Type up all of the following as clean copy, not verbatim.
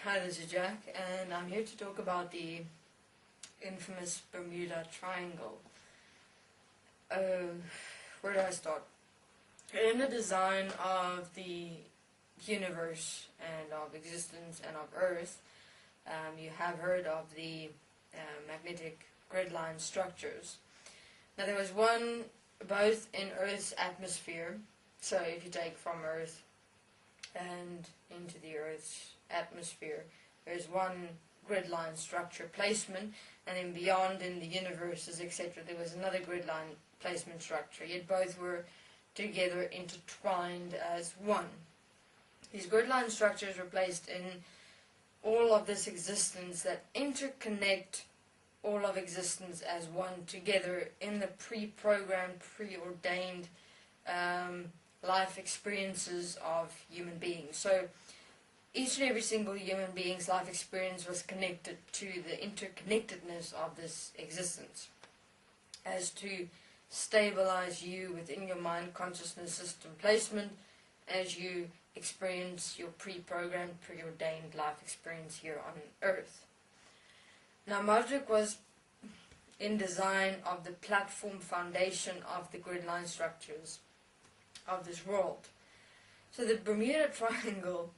Hi, this is Jack, and I'm here to talk about the infamous Bermuda Triangle. Where do I start? In the design of the universe and of existence and of Earth, you have heard of the magnetic grid line structures. Now there was one both in Earth's atmosphere, so if you take from Earth and into the Earth's atmosphere, there's one grid line structure placement, and then beyond in the universes, etc., there was another grid line placement structure, yet both were together intertwined as one. These grid line structures were placed in all of this existence that interconnect all of existence as one together in the pre-programmed, preordained life experiences of human beings. So each and every single human being's life experience was connected to the interconnectedness of this existence, as to stabilize you within your mind consciousness system placement as you experience your pre-programmed, preordained life experience here on Earth. Now Marduk was in design of the platform foundation of the grid line structures of this world. So the Bermuda Triangle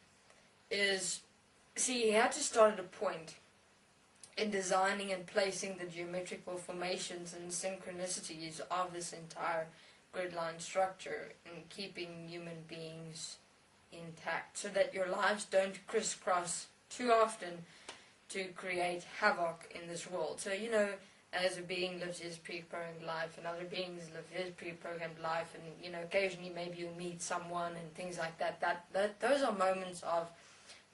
is, he had to start at a point in designing and placing the geometrical formations and synchronicities of this entire grid line structure and keeping human beings intact so that your lives don't crisscross too often to create havoc in this world. So, as a being lives his pre-programmed life and other beings live his pre-programmed life, and occasionally maybe you'll meet someone and things like that. Those are moments of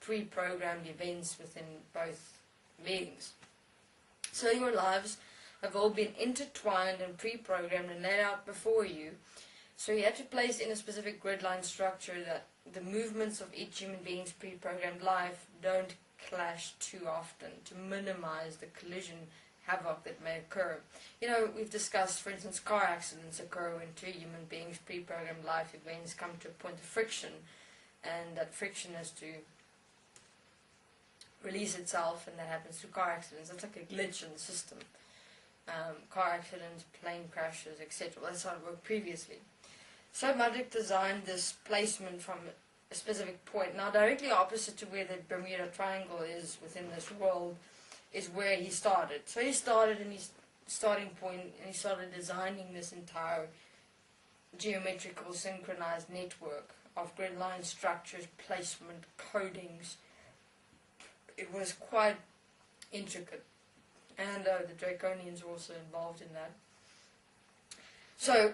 pre-programmed events within both beings. So your lives have all been intertwined and pre-programmed and laid out before you. So you had to place in a specific grid line structure that the movements of each human being's pre-programmed life don't clash too often, to minimize the collision havoc that may occur. We've discussed, for instance, car accidents occur when two human beings' pre-programmed life events come to a point of friction, and that friction has to release itself, and that happens through car accidents. That's like a glitch in the system. Car accidents, plane crashes, etc. That's how it worked previously. So Marduk designed this placement from a specific point. Now directly opposite to where the Bermuda Triangle is within this world is where he started. So he started in his starting point and he started designing this entire geometrical synchronized network of grid line structures, placement, codings. It was quite intricate, and the Draconians were also involved in that. So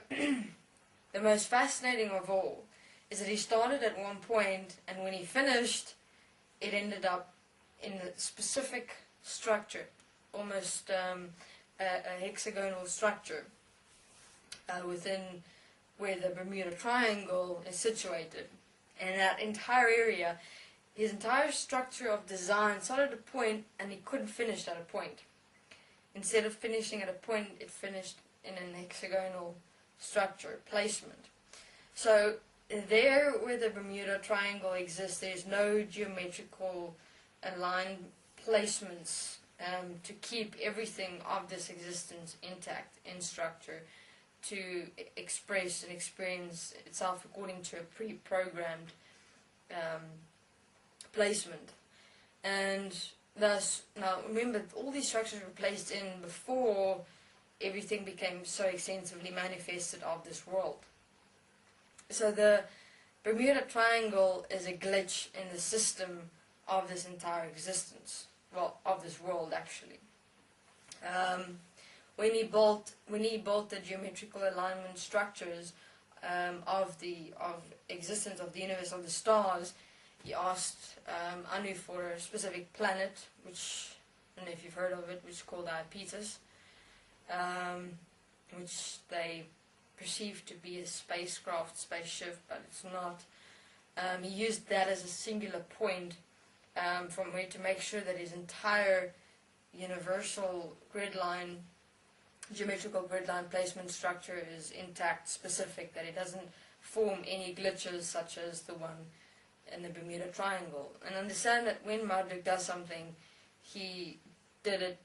the most fascinating of all is that he started at one point, and when he finished, it ended up in a specific structure, almost a hexagonal structure within where the Bermuda Triangle is situated. And that entire area, his entire structure of design started at a point and he couldn't finish at a point. Instead of finishing at a point, it finished in an hexagonal structure placement. So there where the Bermuda Triangle exists, there's no geometrical aligned placements to keep everything of this existence intact in structure, to express and experience itself according to a pre-programmed placement. And thus, now remember, all these structures were placed in before everything became so extensively manifested of this world. So the Bermuda Triangle is a glitch in the system of this entire existence, well, of this world actually. When he built the geometrical alignment structures of existence of the universe, of the stars, he asked Anu for a specific planet, which, I don't know if you've heard of it, which is called Iapetus, which they perceived to be a spaceship, but it's not. He used that as a singular point from where to make sure that his entire universal grid line, geometrical grid line placement structure is intact, specific, that it doesn't form any glitches such as the one in the Bermuda Triangle. And understand that when Marduk does something, he did it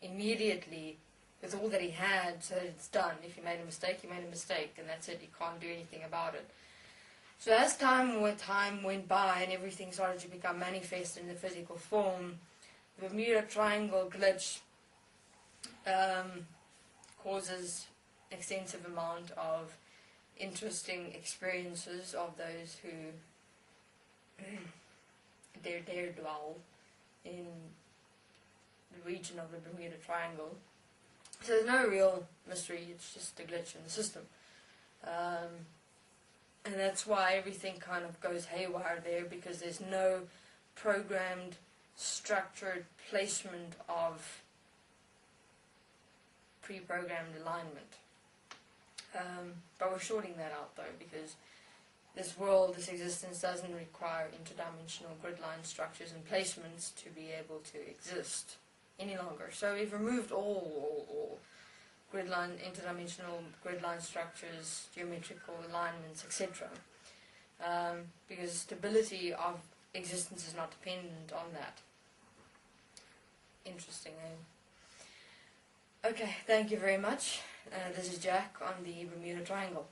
immediately with all that he had, so that it's done. If he made a mistake, he made a mistake, and that's it. He can't do anything about it. So as time went by and everything started to become manifest in the physical form, the Bermuda Triangle glitch causes extensive amount of interesting experiences of those who dare dwell in the region of the Bermuda Triangle. So there's no real mystery, it's just a glitch in the system. And that's why everything kind of goes haywire there, because there's no programmed, structured placement of pre-programmed alignment. But we're shorting that out though, because this world, this existence doesn't require interdimensional grid-line structures and placements to be able to exist any longer. So we've removed all grid-line, interdimensional grid-line structures, geometrical alignments, etc. Because stability of existence is not dependent on that. Interesting, eh? Okay, thank you very much. This is Jack on the Bermuda Triangle.